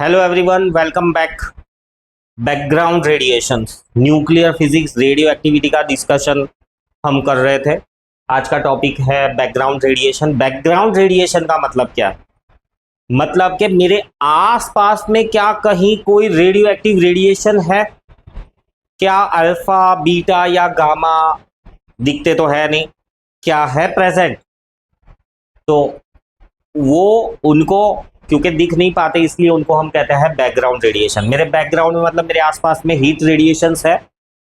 Hello everyone, welcome back. Background radiations, nuclear physics, radio activity का discussion हम कर रहे थे। आज का टॉपिक है बैकग्राउंड रेडिएशन। बैकग्राउंड रेडिएशन का मतलब क्या है? मतलब कि मेरे आसपास में क्या कहीं कोई रेडियो एक्टिव रेडिएशन है? क्या अल्फा, बीटा या गामा दिखते तो है नहीं, क्या है प्रेजेंट? तो वो उनको क्योंकि दिख नहीं पाते, इसलिए उनको हम कहते हैं बैकग्राउंड रेडिएशन। मेरे बैकग्राउंड में मतलब मेरे आसपास में हीट रेडिएशंस है।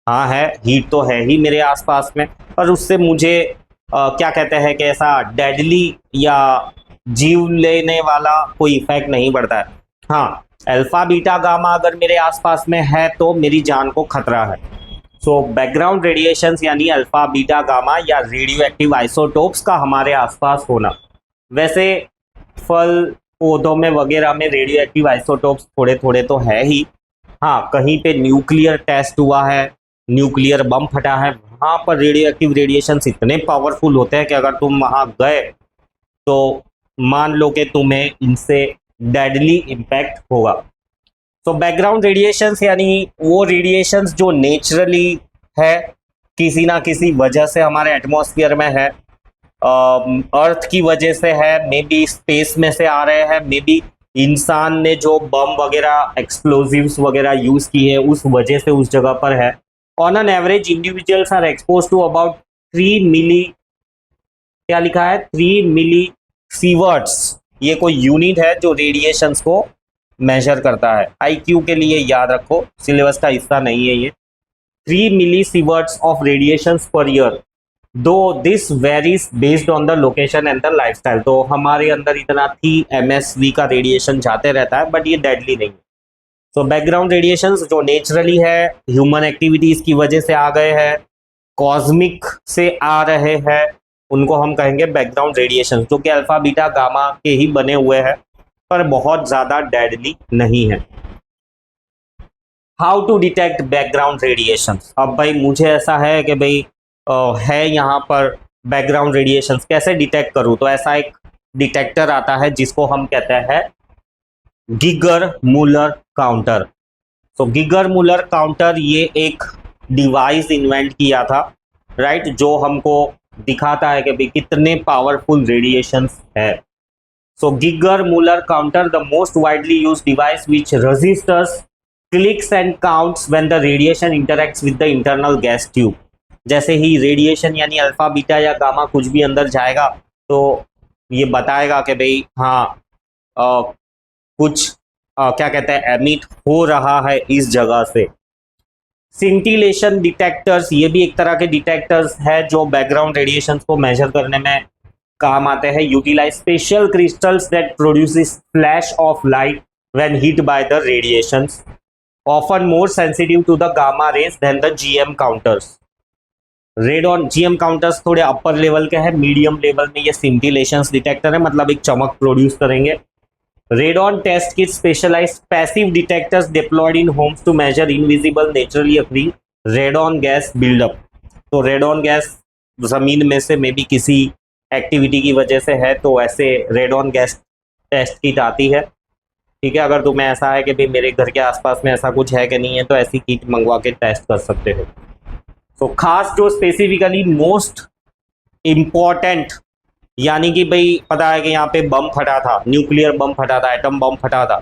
हाँ है, हीट तो है ही मेरे आसपास में, पर उससे मुझे क्या कहते हैं कि ऐसा डेडली या जीव लेने वाला कोई इफेक्ट नहीं पड़ता है। हाँ, अल्फा बीटा गामा अगर मेरे आसपास में है तो मेरी जान को खतरा है। सो बैकग्राउंड रेडिएशंस यानी अल्फा बीटा गामा या रेडियो एक्टिव आइसोटोप्स का हमारे आसपास होना। वैसे फल पौधों में वगैरह में रेडियो एक्टिव आइसोटोप्स थोड़े थोड़े तो है ही। हाँ, कहीं पे न्यूक्लियर टेस्ट हुआ है, न्यूक्लियर बम फटा है, वहाँ पर रेडियो एक्टिव रेडिएशन इतने पावरफुल होते हैं कि अगर तुम वहाँ गए तो मान लो कि तुम्हें इनसे डेडली इम्पैक्ट होगा। तो बैकग्राउंड रेडिएशंस यानी वो रेडिएशंस जो नेचुरली है, किसी ना किसी वजह से हमारे एटमॉस्फेयर में है, अर्थ की वजह से है, मे बी स्पेस में से आ रहे हैं, मे बी इंसान ने जो बम वगैरह एक्सप्लोजिव्स वगैरह यूज किए हैं उस वजह से उस जगह पर है। On an average individuals are expose to about 3 milli, क्या लिखा है, 3 मिली सीवर्ट्स। ये कोई यूनिट है जो रेडिएशंस को मेजर करता है। आईक्यू के लिए याद रखो, सिलेबस का हिस्सा नहीं है ये। 3 मिली सीवर्ट्स ऑफ रेडिएशंस पर ईयर, दो this varies based on the location and the lifestyle. तो हमारे अंदर इतना थी MSV का रेडिएशन जाते रहता है, बट ये डेडली नहीं है। तो बैकग्राउंड रेडिएशन जो नेचुरली है, ह्यूमन एक्टिविटीज की वजह से आ गए हैं, कॉस्मिक से आ रहे हैं, उनको हम कहेंगे बैकग्राउंड रेडिएशन, जो कि अल्फा बीटा गामा के ही बने हुए हैं, पर बहुत ज्यादा डेडली नहीं है। How to detect background radiation? अब भाई मुझे ऐसा है कि भाई है यहाँ पर बैकग्राउंड रेडिएशंस, कैसे डिटेक्ट करूँ? तो ऐसा एक डिटेक्टर आता है जिसको हम कहते हैं गिगर मुलर काउंटर। तो गिगर मुलर काउंटर ये एक डिवाइस इन्वेंट किया था, राइट, जो हमको दिखाता है कि भाई कितने पावरफुल रेडिएशंस है। So Geiger Muller counter, the most widely used device which registers, clicks and counts when the radiation interacts with the internal gas tube. जैसे ही रेडिएशन यानी अल्फा बीटा या गामा कुछ भी अंदर जाएगा तो ये बताएगा कि भाई हाँ कुछ क्या कहते हैं एमिट हो रहा है इस जगह से। सिंटिलेशन डिटेक्टर्स, ये भी एक तरह के डिटेक्टर्स है जो बैकग्राउंड रेडिएशन को मेजर करने में काम आते हैं। Utilise special crystals that produces flash of light when hit by the radiations, often more sensitive to the gamma rays than the GM counters. Radon GM counters थोड़े upper level के हैं, medium level में ये सिंटिलेशंस detector है, मतलब एक चमक produce करेंगे। Radon test kit specialised passive detectors deployed in homes to measure invisible naturally occurring radon gas buildup. तो रेडॉन गैस जमीन में से मे बी किसी एक्टिविटी की वजह से है, तो ऐसे रेडॉन गैस टेस्ट किट आती है। ठीक है, अगर तुम्हें ऐसा है कि भाई मेरे घर के आसपास में ऐसा कुछ है कि नहीं है, तो ऐसी किट मंगवा के टेस्ट कर सकते हो। तो खास जो स्पेसिफिकली मोस्ट इम्पॉर्टेंट, यानी कि भाई पता है कि यहाँ पे बम फटा था, न्यूक्लियर बम फटा था, एटम बम फटा था।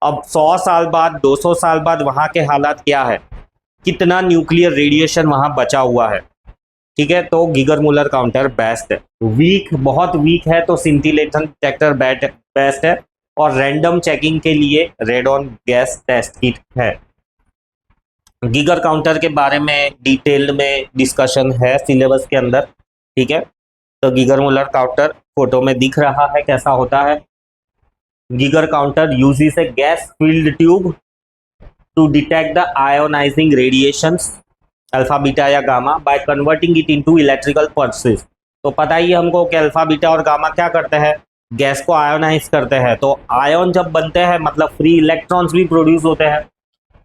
अब 100 साल बाद, 200 साल बाद वहाँ के हालात क्या है, कितना न्यूक्लियर रेडिएशन वहाँ बचा हुआ है। ठीक है, तो गिगर मुलर काउंटर बेस्ट है। वीक, बहुत वीक है तो सिंटिलेशन डिटेक्टर बेस्ट है, और रैंडम चेकिंग के लिए रेडॉन गैस टेस्ट किट है। गिगर काउंटर के बारे में डिटेल्ड में डिस्कशन है सिलेबस के अंदर। ठीक है, तो गिगर मुलर काउंटर फोटो में दिख रहा है कैसा होता है। Geiger counter uses a gas filled tube to detect the ionizing radiations alpha beta या gamma by converting it into electrical pulses. तो पता ही हमको कि अल्फा बीटा और गामा क्या करते हैं, गैस को आयोनाइज करते हैं। तो आयन जब बनते हैं मतलब फ्री इलेक्ट्रॉन्स भी प्रोड्यूस होते हैं,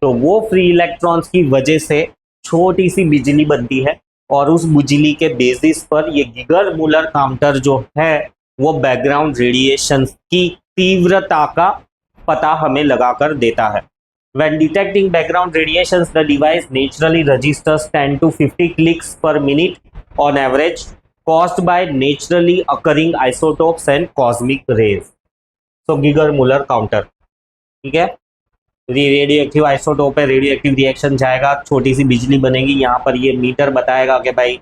तो वो फ्री इलेक्ट्रॉन्स की वजह से छोटी सी बिजली बनती है, और उस बिजली के बेसिस पर ये गिगर मुलर काउंटर जो है वो बैकग्राउंड रेडिएशन की तीव्रता का पता हमें लगाकर देता है। When detecting background radiations, the device naturally registers 10 to 50 clicks per minute on average, caused by naturally occurring isotopes and cosmic rays. So Geiger-Müller counter, ठीक है। रेडियो एक्टिव आइसोटोप है, रेडियो एक्टिव रिएक्शन जाएगा, छोटी सी बिजली बनेगी, यहाँ पर ये मीटर बताएगा कि भाई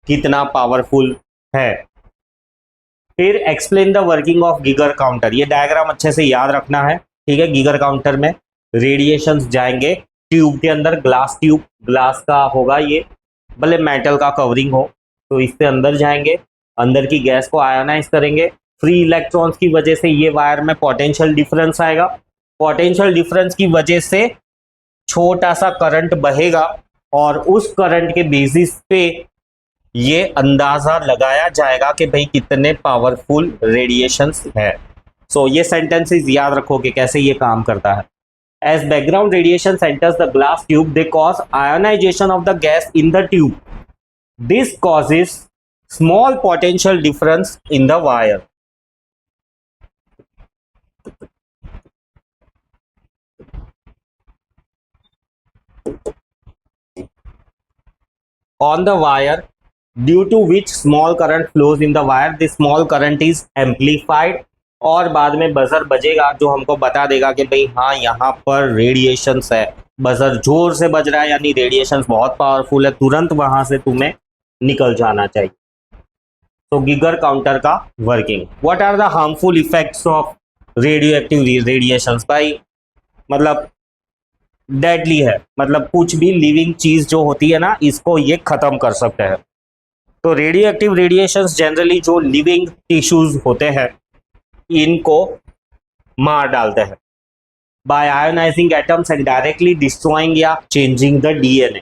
कितना पावरफुल है। फिर explain the working of Geiger counter, ये डायग्राम अच्छे से याद रखना है, ठीक है। गीगर काउंटर में रेडिएशंस जाएंगे ट्यूब के अंदर, ग्लास ट्यूब, ग्लास का होगा ये, भले मेटल का कवरिंग हो, तो इससे अंदर जाएंगे, अंदर की गैस को आयोनाइज करेंगे। फ्री इलेक्ट्रॉन्स की वजह से ये वायर में पोटेंशियल डिफरेंस आएगा, पोटेंशियल डिफरेंस की वजह से छोटा सा करंट बहेगा और उस करंट के बेसिस पे ये अंदाजा लगाया जाएगा कि भाई कितने पावरफुल रेडिएशंस है। सो ये सेंटेंसेस याद रखो कि कैसे ये काम करता है। As background radiation enters the glass tube, they cause ionization of the gas in the tube. This causes small potential difference in the wire. On the wire, due to which small current flows in the wire, this small current is amplified. और बाद में buzzer बजेगा जो हमको बता देगा कि भाई हाँ यहाँ पर रेडिएशंस है, बजर जोर से बज रहा है यानी रेडिएशंस बहुत पावरफुल है, तुरंत वहां से तुम्हें निकल जाना चाहिए। तो गीगर काउंटर का working, what are the harmful effects of radio active radiations, भाई मतलब डेडली है, मतलब कुछ भी लिविंग चीज जो होती है ना इसको ये खत्म कर सकते हैं। तो रेडियो एक्टिव रेडिएशंस जनरली जो लिविंग टिश्यूज होते हैं इनको मार डालते हैं by ionizing atoms and directly destroying या changing the DNA,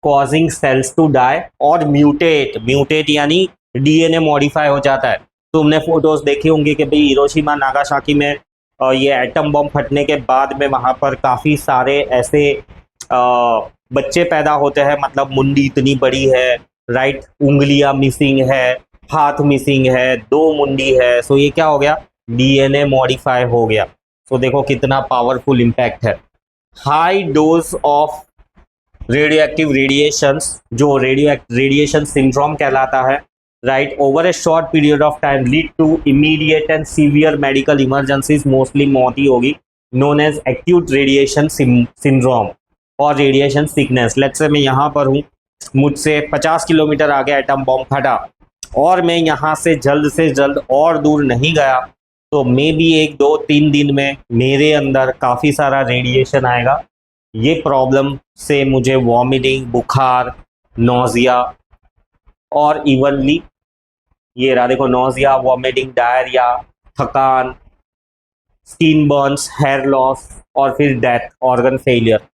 causing cells to die और म्यूटेट, म्यूटेट यानी डीएनए मॉडिफाई हो जाता है। तुमने फोटोज देखी होंगी कि भाई हिरोशिमा नागासाकी में ये एटम बम फटने के बाद में वहां पर काफी सारे ऐसे बच्चे पैदा होते हैं, मतलब मुंडी इतनी बड़ी है, राइट, उंगलियां मिसिंग है, हाथ मिसिंग है, 2 मुंडी है। सो ये क्या हो गया, डीएनए मॉडिफाई हो गया। सो देखो कितना पावरफुल इम्पैक्ट है। High dose of radio active radiations जो रेडिएशन सिंड्रोम कहलाता है, right, over a short period of time lead to immediate and severe medical emergencies, mostly मौत ही होगी, known as acute radiation syndrome और रेडिएशन सिकनेस। लेट्स से मैं यहाँ पर हूँ, मुझसे 50 किलोमीटर आगे एटम बॉम्ब फटा और मैं यहाँ से जल्द और दूर नहीं गया तो मे बी 1, 2, 3 दिन में मेरे अंदर काफ़ी सारा रेडिएशन आएगा। ये प्रॉब्लम से मुझे वॉमिटिंग, बुखार, नोजिया और इवनली ये रहा देखो, नोजिया, वॉमिटिंग, डायरिया, थकान, स्किन बर्न्स, हेयर लॉस और फिर death, organ failure.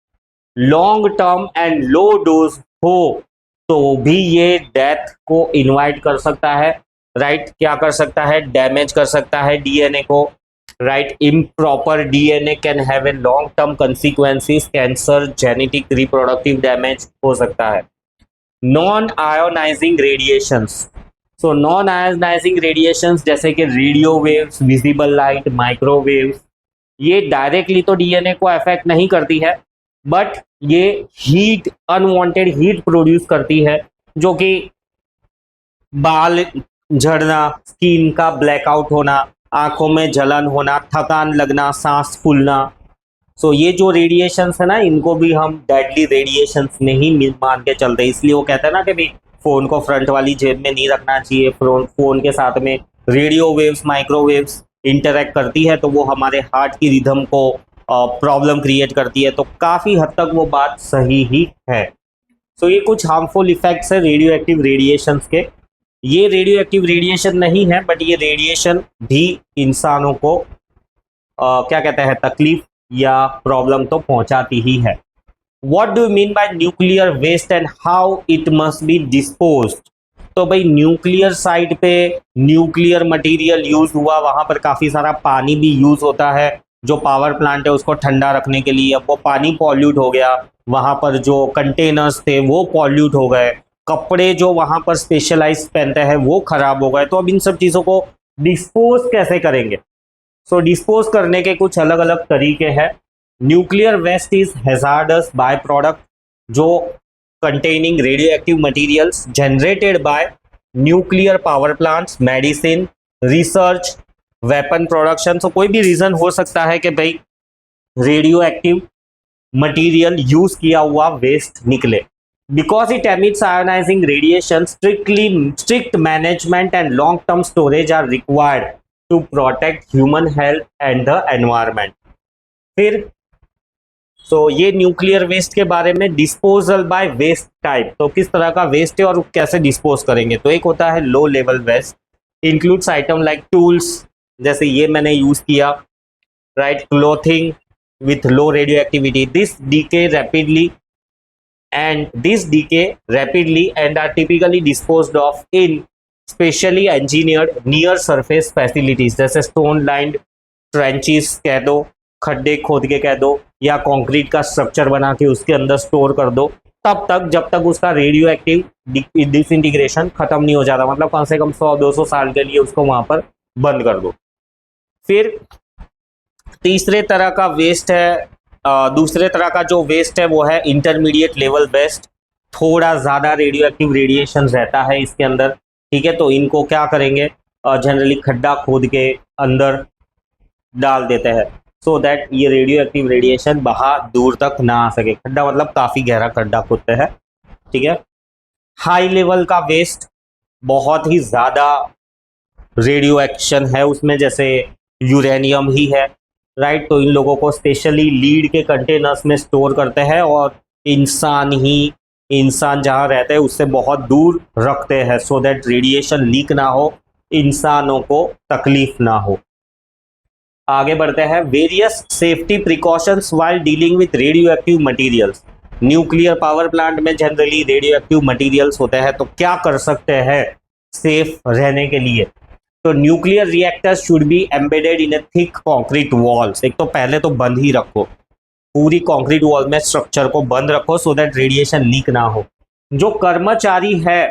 Long term and low dose हो तो भी ये डेथ को इनवाइट कर सकता है, राइट, क्या कर सकता है, डैमेज कर सकता है डीएनए को, right. Improper DNA can have a long term consequences, cancer, genetic reproductive damage हो सकता है। Non ionising radiations, so non ionising radiations जैसे कि radio waves, visible light, microwaves, ये डायरेक्टली तो डीएनए को अफेक्ट नहीं करती है बट ये हीट, अनवांटेड हीट प्रोड्यूस करती है जो कि बाल झड़ना, स्किन का ब्लैकआउट होना, आंखों में जलन होना, थकान लगना, सांस फूलना। सो ये जो रेडिएशंस है ना इनको भी हम डेडली रेडिएशंस नहीं मान के चलते, इसलिए वो कहते हैं ना कि भाई फोन को फ्रंट वाली जेब में नहीं रखना चाहिए, फोन के साथ में रेडियो वेव्स, माइक्रोवेव्स इंटरेक्ट करती है तो वो हमारे हार्ट की रिदम को प्रॉब्लम क्रिएट करती है। तो काफ़ी हद तक वो बात सही ही है। सो ये कुछ हार्मफुल इफेक्ट्स है रेडियो एक्टिव रेडिएशंस के। ये रेडियो एक्टिव रेडिएशन नहीं है बट ये रेडिएशन भी इंसानों को क्या कहते हैं, तकलीफ या प्रॉब्लम तो पहुंचाती ही है। What do you mean by nuclear waste and how it must be disposed? तो भाई न्यूक्लियर साइट पे न्यूक्लियर मटेरियल यूज हुआ, वहां पर काफ़ी सारा पानी भी यूज होता है, जो पावर प्लांट है उसको ठंडा रखने के लिए। अब वो पानी पॉल्यूट हो गया, वहां पर जो कंटेनर्स थे वो पॉल्यूट हो गए, कपड़े जो वहां पर स्पेशलाइज पहनते हैं वो खराब हो गए। तो अब इन सब चीज़ों को डिस्पोज कैसे करेंगे? सो डिस्पोज करने के कुछ अलग अलग तरीके हैं। Nuclear waste is hazardous by product जो containing radioactive materials generated by nuclear power plants, medicine, research, weapon production। so कोई भी रीजन हो सकता है कि भाई रेडियो एक्टिव मटीरियल यूज किया हुआ वेस्ट निकले। Because it emits ionizing radiation, strict management and long term storage are required to protect human health and the environment। फिर ये न्यूक्लियर वेस्ट के बारे में, डिस्पोजल बाय वेस्ट टाइप, तो किस तरह का वेस्ट है और कैसे डिस्पोज करेंगे। तो एक होता है low level waste, includes item like tools, जैसे ये मैंने यूज किया, right, clothing with low radio activity, this decay rapidly and are typically disposed of in specially engineered near surface facilities, जैसे स्टोन लाइंड ट्रेंचेस कह दो, खड्डे खोद के कह दो, या कंक्रीट का स्ट्रक्चर बना के उसके अंदर स्टोर कर दो, तब तक जब तक उसका रेडियो एक्टिव डिसइंटीग्रेशन खत्म नहीं हो जाता, मतलब कम से कम 100-200 साल के लिए उसको वहां पर बंद कर दो। फिर तीसरे तरह का वेस्ट है, दूसरे तरह का जो वेस्ट है वो है इंटरमीडिएट लेवल वेस्ट, थोड़ा ज़्यादा रेडियो एक्टिव रेडिएशन रहता है इसके अंदर, ठीक है। तो इनको क्या करेंगे, जनरली खड्डा खोद के अंदर डाल देते हैं सो दैट ये रेडियो एक्टिव रेडिएशन बाहर दूर तक ना आ सके। खड्डा मतलब काफ़ी गहरा खड्डा खोदते हैं, ठीक है। हाई लेवल का वेस्ट बहुत ही ज़्यादा रेडियो एक्शन है उसमें, जैसे यूरेनियम ही है, राइट। तो इन लोगों को स्पेशली लीड के कंटेनर्स में स्टोर करते हैं और इंसान जहाँ रहते हैं उससे बहुत दूर रखते हैं सो दैट रेडिएशन लीक ना हो, इंसानों को तकलीफ ना हो। आगे बढ़ते हैं, various safety precautions while dealing with radio active materials. Nuclear power plant में जनरली रेडियो एक्टिव मटीरियल्स होते हैं, तो क्या कर सकते हैं सेफ रहने के लिए। तो nuclear reactors should be embedded in A thick concrete walls. एक तो पहले तो बंद ही रखो, पूरी कॉन्क्रीट वॉल में स्ट्रक्चर को बंद रखो सो दैट रेडिएशन लीक ना हो। जो कर्मचारी है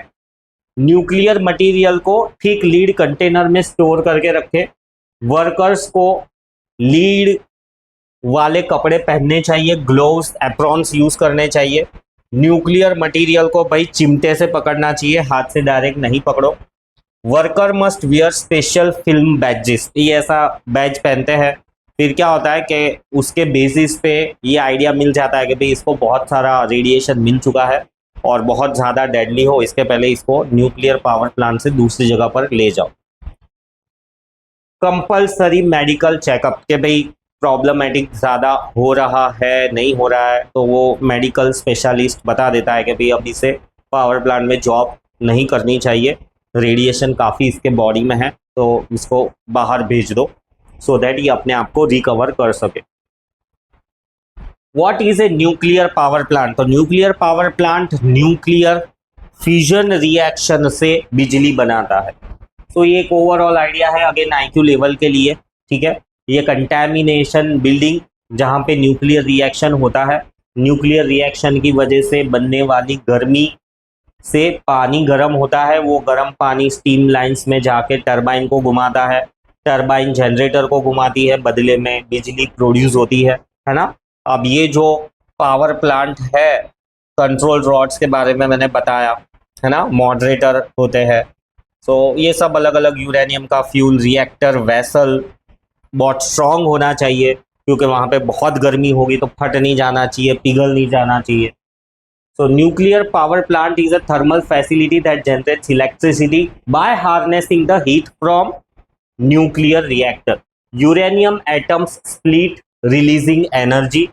न्यूक्लियर मटीरियल को थिक लीड कंटेनर में स्टोर करके रखे। वर्कर्स को लीड वाले कपड़े पहनने चाहिए, ग्लोव्स एप्रॉन्स यूज करने चाहिए। न्यूक्लियर मटेरियल को भाई चिमटे से पकड़ना चाहिए, हाथ से डायरेक्ट नहीं पकड़ो। Worker must wear special film badges, ये ऐसा बैज पहनते हैं। फिर क्या होता है कि उसके बेसिस पे ये आइडिया मिल जाता है कि भाई इसको बहुत सारा रेडिएशन मिल चुका है और बहुत ज़्यादा डेडली हो, इसके पहले इसको न्यूक्लियर पावर प्लांट से दूसरी जगह पर ले जाओ। कंपल्सरी मेडिकल चेकअप के भाई प्रॉब्लमेटिक ज़्यादा हो रहा है नहीं हो रहा है, तो वो मेडिकल स्पेशलिस्ट बता देता है कि भाई अभी से पावर प्लांट में जॉब नहीं करनी चाहिए, रेडिएशन काफ़ी इसके बॉडी में है, तो इसको बाहर भेज दो सो दैट ये अपने आप को रिकवर कर सके। What is a nuclear power plant. तो nuclear power plant nuclear fusion reaction से बिजली बनाता है। तो ये एक ओवरऑल आइडिया है, अगेन IQ लेवल के लिए, ठीक है। ये कंटैमिनेशन बिल्डिंग जहाँ पे न्यूक्लियर रिएक्शन होता है, न्यूक्लियर रिएक्शन की वजह से बनने वाली गर्मी से पानी गर्म होता है, वो गर्म पानी स्टीम लाइंस में जाके टरबाइन को घुमाता है, टरबाइन जनरेटर को घुमाती है, बदले में बिजली प्रोड्यूस होती है ना। अब ये जो पावर प्लांट है, कंट्रोल रॉड्स के बारे में मैंने बताया है ना, मॉडरेटर होते हैं। तो ये सब अलग अलग यूरेनियम का फ्यूल, रिएक्टर, वेसल बहुत स्ट्रॉन्ग होना चाहिए क्योंकि वहाँ पे बहुत गर्मी होगी तो फट नहीं जाना चाहिए, पिघल नहीं जाना चाहिए। So nuclear power plant is a thermal facility that generates electricity by harnessing the heat from nuclear reactor. Uranium atoms split releasing energy.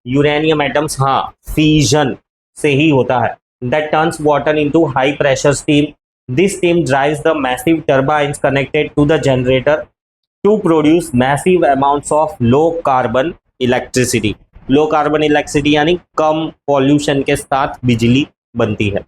Uranium atoms हाँ fission से ही होता है। That turns water into high pressure steam. This steam drives the massive turbines connected to the generator to produce massive amounts of low carbon electricity. Low carbon electricity यानी कम pollution के साथ बिजली बनती है।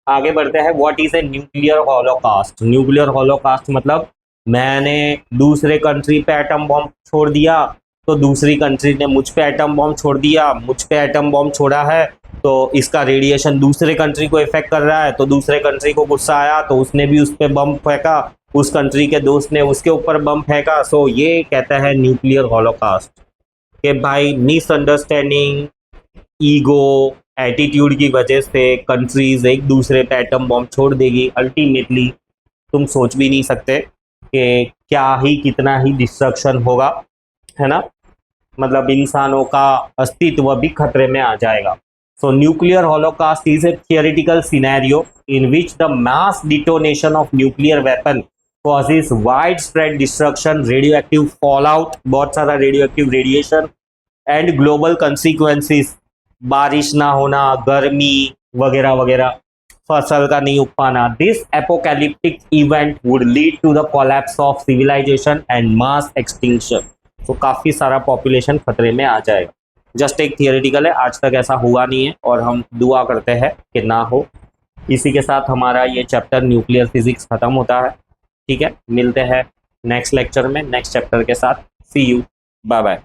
आगे बढ़ते हैं, what is a nuclear holocaust. Nuclear holocaust मतलब मैंने दूसरे कंट्री पे एटम बॉम्ब छोड़ दिया तो दूसरी कंट्री ने मुझ पे एटम बॉम्ब छोड़ दिया, मुझ पे एटम बॉम्ब छोड़ा है तो इसका रेडिएशन दूसरे कंट्री को इफेक्ट कर रहा है, तो दूसरे कंट्री को गुस्सा आया तो उसने भी उस पर बम फेंका उस कंट्री के दोस्त ने उसके ऊपर बम फेंका, सो ये कहता है न्यूक्लियर हॉलोकास्ट। कि भाई मिसअंडरस्टैंडिंग, ईगो, एटीट्यूड की वजह से कंट्रीज एक दूसरे पे एटम बॉम्ब छोड़ देगी। अल्टीमेटली तुम सोच भी नहीं सकते कि क्या ही कितना ही डिस्ट्रक्शन होगा, है ना। मतलब इंसानों का अस्तित्व भी खतरे में आ जाएगा। सो nuclear holocaust is a theoretical scenario in which the mass detonation of nuclear weapon causes widespread destruction, radioactive fallout, बहुत सारा radioactive radiation and global consequences, बारिश ना होना, गर्मी वगैरह वगैरह, फसल का नहीं उग पाना। This apocalyptic event would lead to the collapse of civilisation and mass extinction. तो काफ़ी सारा पॉपुलेशन खतरे में आ जाएगा। जस्ट एक थियोरिटिकल है, आज तक ऐसा हुआ नहीं है और हम दुआ करते हैं कि ना हो। इसी के साथ हमारा ये चैप्टर न्यूक्लियर फिजिक्स खत्म होता है। ठीक है, मिलते हैं नेक्स्ट लेक्चर में नेक्स्ट चैप्टर के साथ। सी यू, बाय बाय।